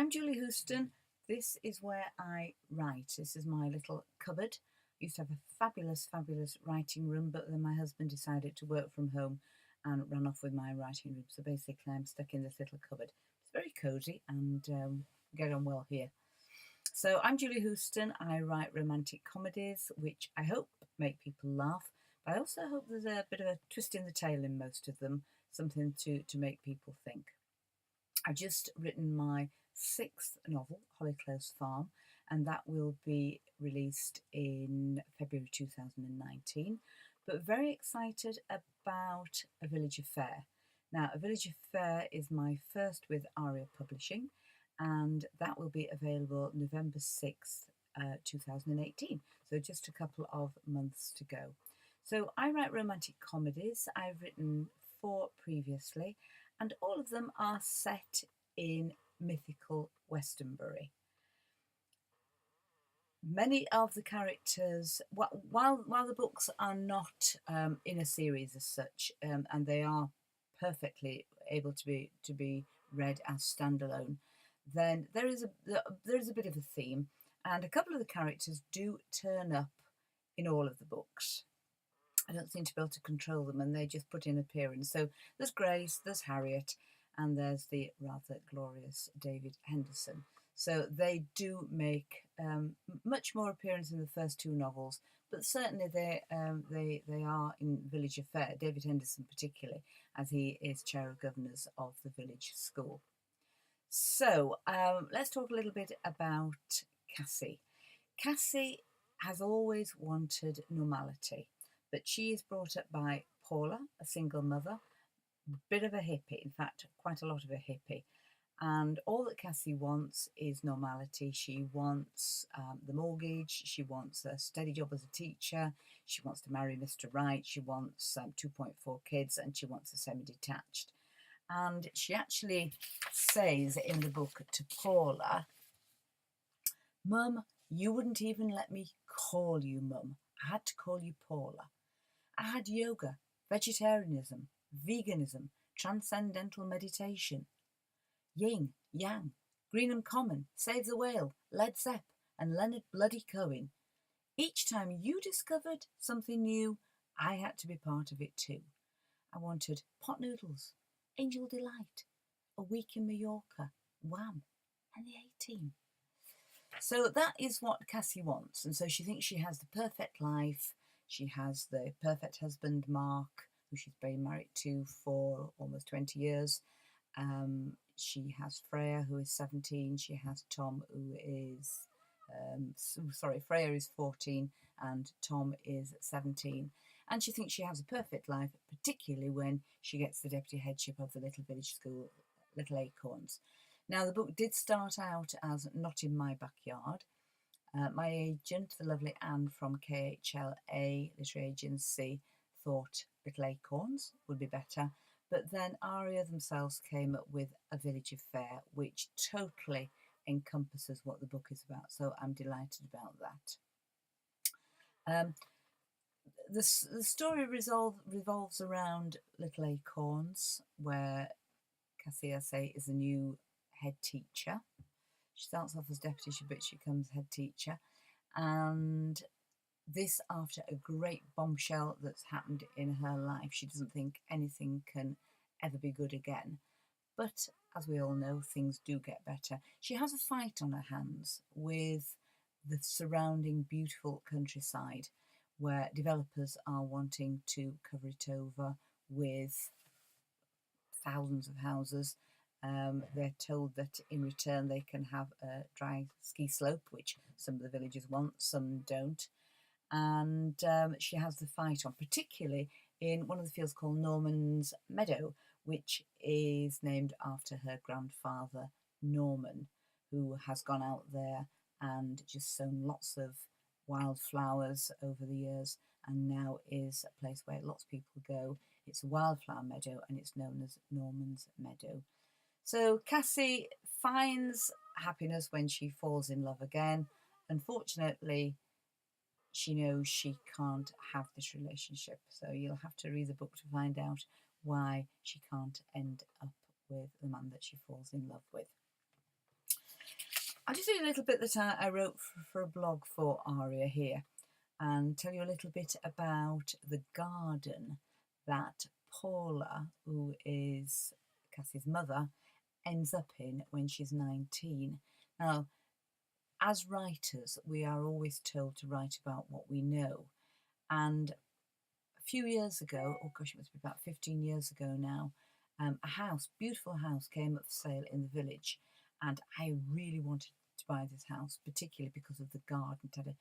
I'm Julie Houston. This is where I write. This is my little cupboard. I used to have a fabulous, fabulous writing room, but then my husband decided to work from home and ran off with my writing room. So basically, I'm stuck in this little cupboard. It's very cosy and get on well here. So I'm Julie Houston. I write romantic comedies, which I hope make people laugh, but I also hope there's a bit of a twist in the tail in most of them, something to make people think. I've just written my sixth novel, Holly Close Farm, and that will be released in February 2019. But very excited about A Village Affair. Now, A Village Affair is my first with Aria Publishing, and that will be available November 6th, 2018. So just a couple of months to go. So I write romantic comedies. I've written four previously, and all of them are set in mythical Westonbury. Many of the characters, while the books are not in a series as such, and they are perfectly able to be read as standalone, then there is a bit of a theme, and a couple of the characters do turn up in all of the books. I don't seem to be able to control them, and they just put in appearance. So there's Grace, there's Harriet, and there's the rather glorious David Henderson. So they do make much more appearance in the first two novels, but certainly they are in Village Affair. David Henderson particularly, as he is chair of governors of the village school. So let's talk a little bit about Cassie. Cassie has always wanted normality, but she is brought up by Paula, a single mother, bit of a hippie, in fact, quite a lot of a hippie. And all that Cassie wants is normality. She wants the mortgage. She wants a steady job as a teacher. She wants to marry Mr. Right. She wants 2.4 kids, and she wants a semi-detached. And she actually says in the book to Paula, "Mum, you wouldn't even let me call you Mum. I had to call you Paula. I had yoga, vegetarianism, veganism, transcendental meditation, yin, yang, Greenham Common, Save the Whale, Led Zepp, and Leonard Bloody Cohen. Each time you discovered something new, I had to be part of it too. I wanted pot noodles, Angel Delight, a week in Mallorca, Wham, and the A-Team." So that is what Cassie wants, and so she thinks she has the perfect life. She has the perfect husband, Mark, who she's been married to for almost 20 years. She has Freya, who is 17. She has Tom, who is, Freya is 14 and Tom is 17. And she thinks she has a perfect life, particularly when she gets the deputy headship of the little village school, Little Acorns. Now, the book did start out as Not in My Backyard. My agent, the lovely Anne from KHLA Literary Agency, thought Little Acorns would be better. But then Aria themselves came up with A Village Affair, which totally encompasses what the book is about. So I'm delighted about that. The story revolves around Little Acorns, where Cassie, I say, is the new head teacher. She starts off as deputy, but she becomes head teacher. And this after a great bombshell that's happened in her life. She doesn't think anything can ever be good again. But as we all know, things do get better. She has a fight on her hands with the surrounding beautiful countryside, where developers are wanting to cover it over with thousands of houses. They're told that in return they can have a dry ski slope, which some of the villagers want, some don't. And she has the fight on, particularly in one of the fields called Norman's Meadow, which is named after her grandfather, Norman, who has gone out there and just sown lots of wildflowers over the years, and now is a place where lots of people go. It's a wildflower meadow, and it's known as Norman's Meadow. So Cassie finds happiness when she falls in love again. Unfortunately, she knows she can't have this relationship. So you'll have to read the book to find out why she can't end up with the man that she falls in love with. I'll just read a little bit that I wrote for a blog for Aria here, and tell you a little bit about the garden that Paula, who is Cassie's mother, ends up in when she's 19. Now, as writers, we are always told to write about what we know. And a few years ago, oh gosh, it must be about 15 years ago now, a house, beautiful house, came up for sale in the village. And I really wanted to buy this house, particularly because of the garden. It had a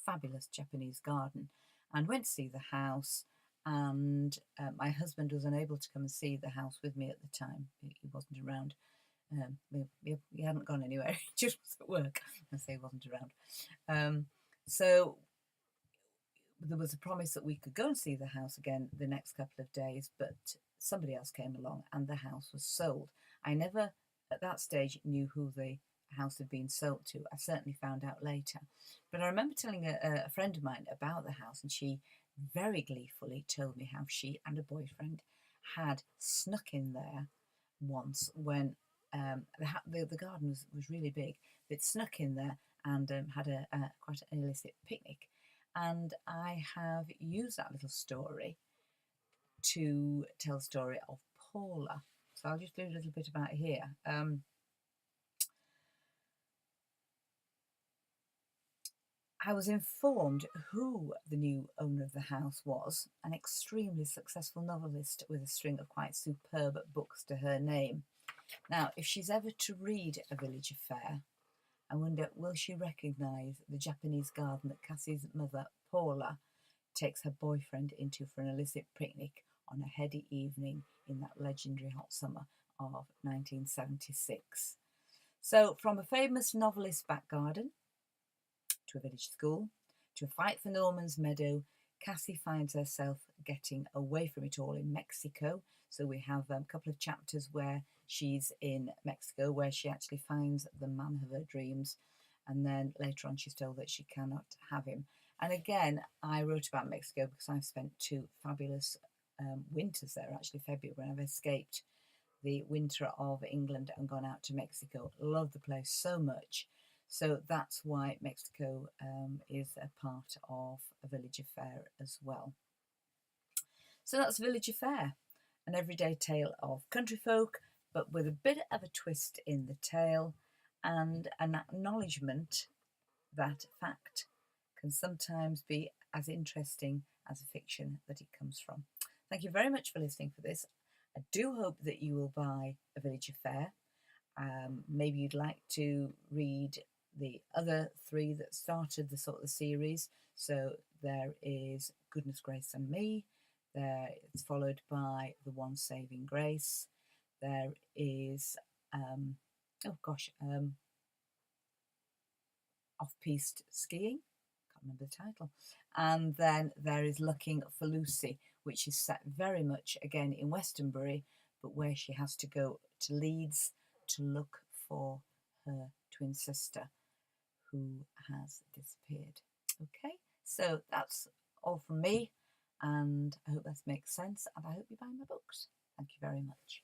fabulous Japanese garden. And went to see the house. And my husband was unable to come and see the house with me at the time. He wasn't around. He hadn't gone anywhere. He just was at work. I say he wasn't around. So there was a promise that we could go and see the house again the next couple of days, but somebody else came along and the house was sold. I never, at that stage, knew who the house had been sold to. I certainly found out later. But I remember telling a friend of mine about the house, and she very gleefully told me how she and a boyfriend had snuck in there once when the garden was really big. They'd snuck in there and had a quite an illicit picnic. And I have used that little story to tell the story of Paula. So I'll just do a little bit about it here. I was informed who the new owner of the house was, an extremely successful novelist with a string of quite superb books to her name. Now, if she's ever to read A Village Affair, I wonder, will she recognise the Japanese garden that Cassie's mother, Paula, takes her boyfriend into for an illicit picnic on a heady evening in that legendary hot summer of 1976. So, from a famous novelist's back garden to a village school to a fight for Norman's Meadow, Cassie finds herself getting away from it all in Mexico. So we have a couple of chapters where she's in Mexico, where she actually finds the man of her dreams. And then later on, she's told that she cannot have him. And again, I wrote about Mexico because I've spent two fabulous winters there, actually February, when I've escaped the winter of England and gone out to Mexico. Love the place so much. So that's why Mexico is a part of A Village Affair as well. So that's Village Affair, an everyday tale of country folk, but with a bit of a twist in the tale and an acknowledgement that fact can sometimes be as interesting as a fiction that it comes from. Thank you very much for listening for this. I do hope that you will buy A Village Affair. Maybe you'd like to read the other three that started the sort of series. So there is Goodness, Grace and Me. There it's followed by The One Saving Grace. There is Off-Piste Skiing. Can't remember the title. And then there is Looking for Lucy, which is set very much again in Westonbury, but where she has to go to Leeds to look for her twin sister who has disappeared. Okay, so that's all from me, and I hope that makes sense, and I hope you buy my books. Thank you very much.